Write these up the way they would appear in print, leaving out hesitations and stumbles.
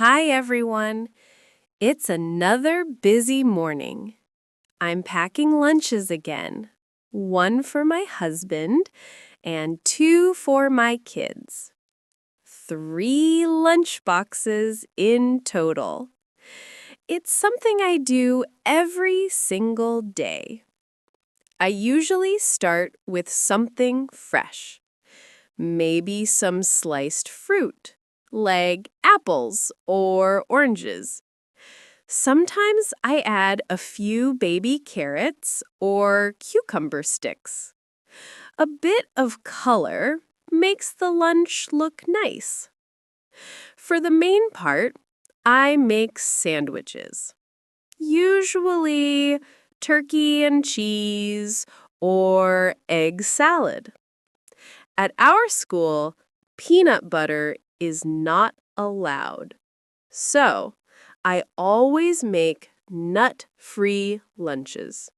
Hi, everyone. It's another busy morning. I'm packing lunches again. One for my husband and two for my kids. 3 lunch boxes in total. It's something I do every single day. I usually start with something fresh. Maybe some sliced fruit, like apples or oranges. Sometimes I add a few baby carrots or cucumber sticks. A bit of color makes the lunch look nice. For the main part, I make sandwiches. Usually turkey and cheese or egg salad. At our school, peanut butter is not allowed. So, I always make nut-free lunches.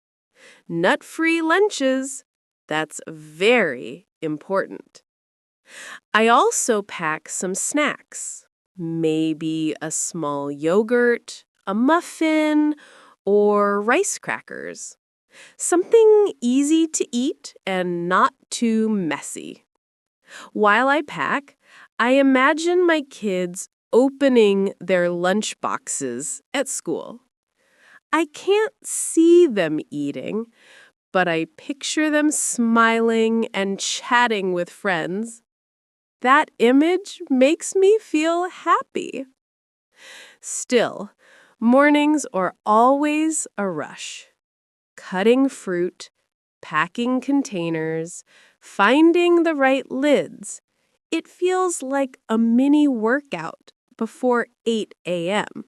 Nut-free lunches, that's very important. I also pack some snacks, maybe a small yogurt, a muffin, or rice crackers. Something easy to eat and not too messy. While I pack, I imagine my kids opening their lunch boxes at school. I can't see them eating, but I picture them smiling and chatting with friends. That image makes me feel happy. Still, mornings are always a rush. Cutting fruit, packing containers, finding the right lids. It feels like a mini workout before 8 a.m.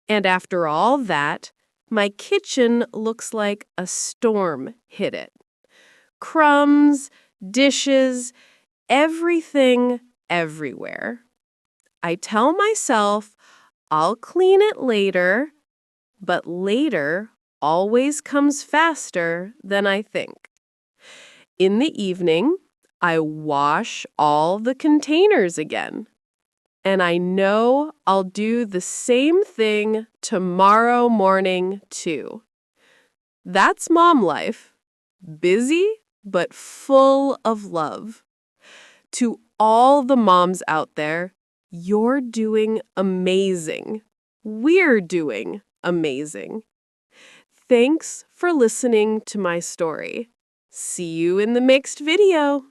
And after all that, my kitchen looks like a storm hit it. Crumbs, dishes, everything everywhere. I tell myself I'll clean it later, but later always comes faster than I think. In the evening, I wash all the containers again. And I know I'll do the same thing tomorrow morning, too. That's mom life. Busy, but full of love. To all the moms out there, you're doing amazing. We're doing amazing. Thanks for listening to my story. See you in the next video.